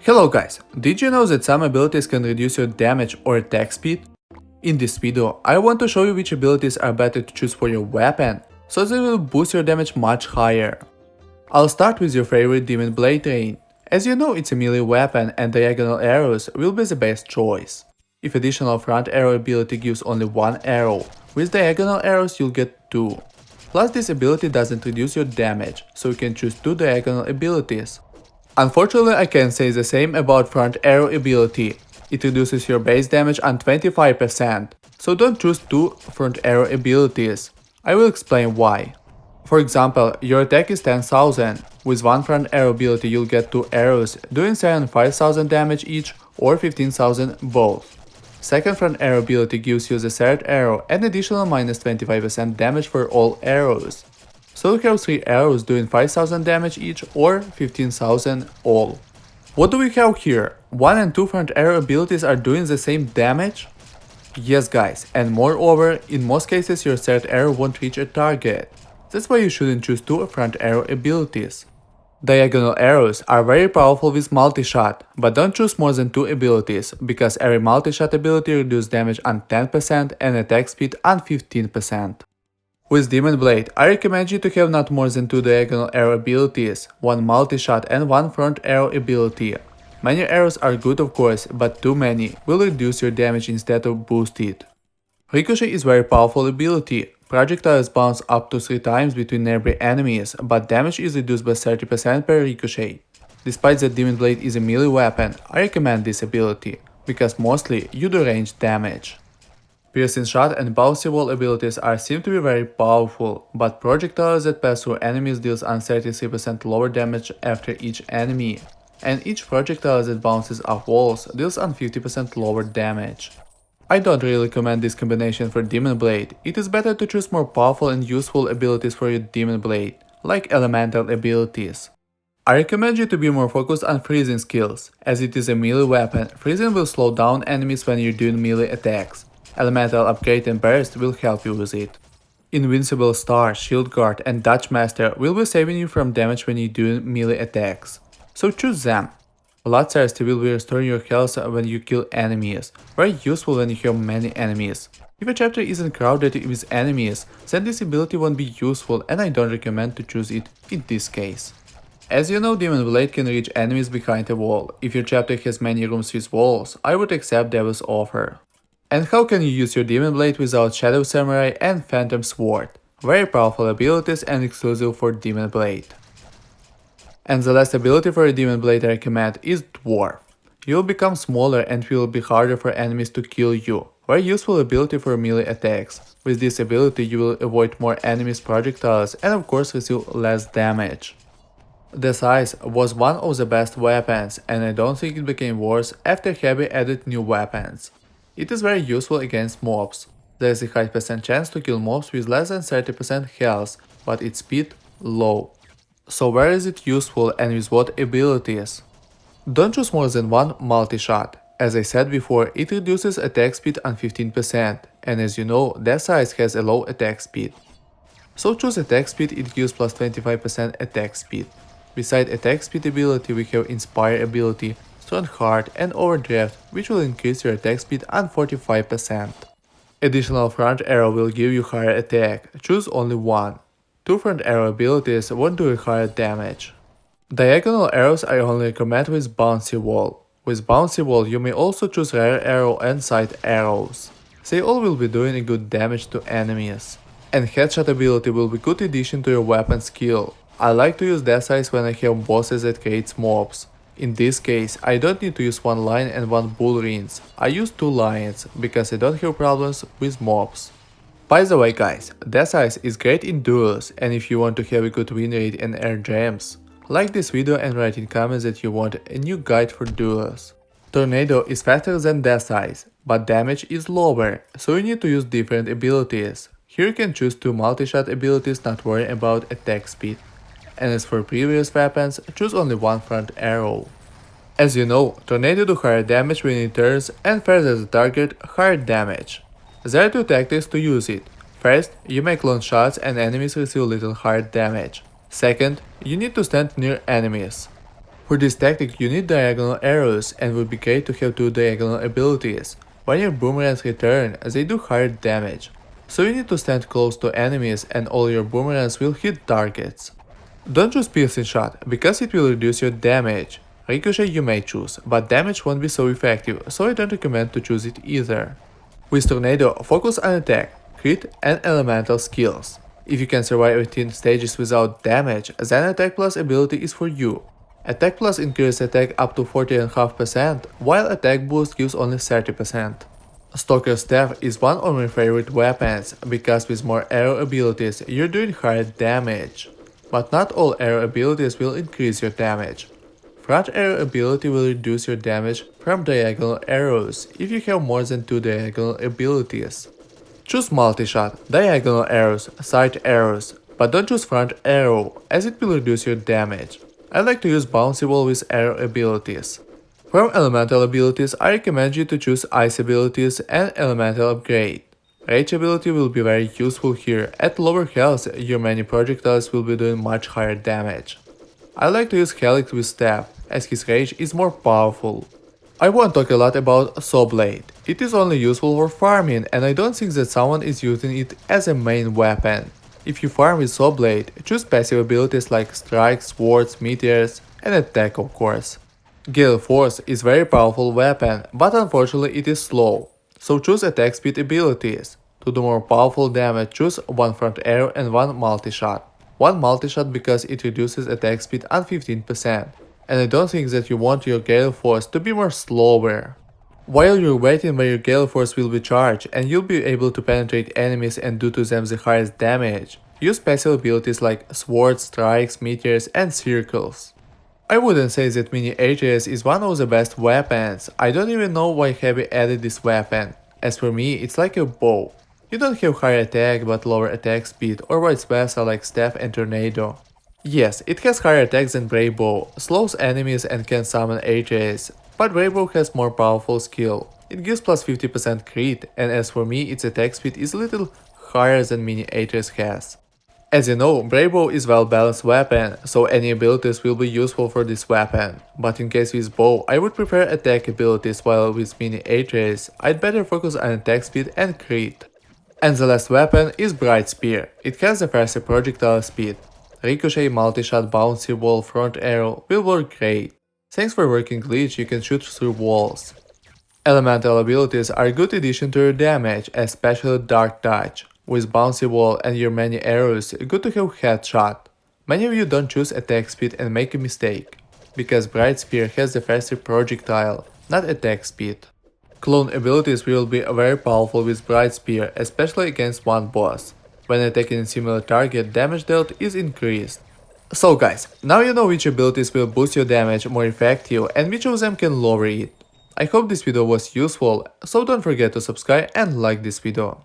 Hello guys, did you know that some abilities can reduce your damage or attack speed? In this video, I want to show you which abilities are better to choose for your weapon, so they will boost your damage much higher. I'll start with your favorite Demon Blade Rain. As you know, it's a melee weapon and diagonal arrows will be the best choice. If additional front arrow ability gives only one arrow, with diagonal arrows you'll get 2. Plus this ability doesn't reduce your damage, so you can choose 2 diagonal abilities. Unfortunately, I can't say the same about front arrow ability. It reduces your base damage on 25%, so don't choose 2 front arrow abilities. I will explain why. For example, your attack is 10,000. With one front arrow ability you'll get 2 arrows, doing 75,000 damage each or 15,000 both. Second front arrow ability gives you the third arrow and additional minus 25% damage for all arrows. So you have 3 arrows doing 5,000 damage each or 15,000 all. What do we have here? 1 and 2 front arrow abilities are doing the same damage? Yes guys, and moreover, in most cases your third arrow won't reach a target. That's why you shouldn't choose 2 front arrow abilities. Diagonal arrows are very powerful with multi-shot, but don't choose more than 2 abilities, because every multi-shot ability reduces damage on 10% and attack speed on 15%. With Demon Blade, I recommend you to have not more than 2 diagonal arrow abilities, 1 multi-shot and 1 front arrow ability. Many arrows are good of course, but too many will reduce your damage instead of boost it. Ricochet is very powerful ability. Projectiles bounce up to 3 times between nearby enemies, but damage is reduced by 30% per ricochet. Despite that Demon Blade is a melee weapon, I recommend this ability, because mostly you do range damage. Piercing Shot and Bouncy Wall abilities are seem to be very powerful, but projectiles that pass through enemies deals on 33% lower damage after each enemy, and each projectile that bounces off walls deals on 50% lower damage. I don't really recommend this combination for Demon Blade. It is better to choose more powerful and useful abilities for your Demon Blade, like elemental abilities. I recommend you to be more focused on freezing skills. As it is a melee weapon, freezing will slow down enemies when you're doing melee attacks. Elemental Upgrade and Burst will help you with it. Invincible Star, Shield Guard and Dodge Master will be saving you from damage when you're doing melee attacks, so choose them. Bloodthirsty will be restoring your health when you kill enemies, very useful when you have many enemies. If a chapter isn't crowded with enemies, then this ability won't be useful and I don't recommend to choose it in this case. As you know, Demon Blade can reach enemies behind a wall. If your chapter has many rooms with walls, I would accept Devil's offer. And how can you use your Demon Blade without Shadow Samurai and Phantom Sword? Very powerful abilities and exclusive for Demon Blade. And the last ability for a Demon Blade I recommend is Dwarf. You will become smaller and it will be harder for enemies to kill you. Very useful ability for melee attacks. With this ability you will avoid more enemies' projectiles and of course receive less damage. The Size was one of the best weapons and I don't think it became worse after Heavy added new weapons. It is very useful against mobs. There is a high percent chance to kill mobs with less than 30% health, but its speed low. So where is it useful and with what abilities? Don't choose more than 1 multi-shot. As I said before, it reduces attack speed on 15%, and as you know, Death Size has a low attack speed. So choose attack speed, it gives plus 25% attack speed. Beside attack speed ability we have Inspire ability, Strong Heart and Overdraft, which will increase your attack speed on 45%. Additional front arrow will give you higher attack, choose only 1. 2 front arrow abilities won't do higher damage. Diagonal arrows I only recommend with Bouncy Wall. With Bouncy Wall you may also choose Rare Arrow and Side Arrows. They all will be doing a good damage to enemies. And Headshot ability will be good addition to your weapon skill. I like to use Death Size when I have bosses that creates mobs. In this case, I don't need to use 1 lion and 1 bull rings. I use 2 lions, because I don't have problems with mobs. By the way guys, Death Size is great in duels, and if you want to have a good win rate and earn gems, like this video and write in comments that you want a new guide for duels. Tornado is faster than Death Size, but damage is lower, so you need to use different abilities. Here you can choose 2 multi-shot abilities, not worry about attack speed. And as for previous weapons, choose only 1 front arrow. As you know, Tornado do higher damage when it turns and further the target higher damage. There are 2 tactics to use it. First, you make long shots and enemies receive little hard damage. Second, you need to stand near enemies. For this tactic you need diagonal arrows and would be great to have 2 diagonal abilities. When your boomerangs return, they do higher damage. So you need to stand close to enemies and all your boomerangs will hit targets. Don't choose piercing shot, because it will reduce your damage. Ricochet you may choose, but damage won't be so effective, so I don't recommend to choose it either. With Tornado, focus on attack, crit and elemental skills. If you can survive 18 stages without damage, then Attack Plus ability is for you. Attack Plus increases attack up to 40.5%, while Attack Boost gives only 30%. Stalker Staff is one of my favorite weapons, because with more arrow abilities you're doing higher damage. But not all arrow abilities will increase your damage. Front arrow ability will reduce your damage from diagonal arrows if you have more than 2 diagonal abilities. Choose multi-shot, diagonal arrows, side arrows, but don't choose front arrow, as it will reduce your damage. I like to use bouncy wall with arrow abilities. From elemental abilities, I recommend you to choose ice abilities and elemental upgrade. Rage ability will be very useful here. At lower health, your many projectiles will be doing much higher damage. I like to use Helix with staff, as his rage is more powerful. I won't talk a lot about Saw Blade. It is only useful for farming, and I don't think that someone is using it as a main weapon. If you farm with Saw Blade, choose passive abilities like Strike, Swords, Meteors, and Attack of course. Gale Force is very powerful weapon, but unfortunately it is slow, so choose attack speed abilities. To do more powerful damage, choose one front arrow and one multi-shot. One multi-shot because it reduces attack speed on 15%, and I don't think that you want your Gale Force to be more slower. While you're waiting where your Gale Force will be charged and you'll be able to penetrate enemies and do to them the highest damage, use passive abilities like Swords, Strikes, Meteors and Circles. I wouldn't say that Mini Archero is one of the best weapons. I don't even know why Heavy added this weapon. As for me, it's like a bow. You don't have higher attack but lower attack speed, or vice versa like Staff and Tornado. Yes, it has higher attack than Brave Bow, slows enemies and can summon Archers, but Brave Bow has more powerful skill. It gives plus 50% crit, and as for me, its attack speed is a little higher than Mini Archero has. As you know, Brave Bow is well balanced weapon, so any abilities will be useful for this weapon. But in case with Bow, I would prefer attack abilities, while with Mini Archers, I'd better focus on attack speed and crit. And the last weapon is Bright Spear. It has the faster projectile speed. Ricochet, multi-shot, bouncy wall, front arrow will work great. Thanks for working glitch, you can shoot through walls. Elemental abilities are a good addition to your damage, especially Dark Touch. With bouncy wall and your many arrows, good to have headshot. Many of you don't choose attack speed and make a mistake, because Bright Spear has the faster projectile, not attack speed. Clone abilities will be very powerful with Bright Spear, especially against one boss. When attacking a similar target, damage dealt is increased. So guys, now you know which abilities will boost your damage more effective and which of them can lower it. I hope this video was useful, so don't forget to subscribe and like this video.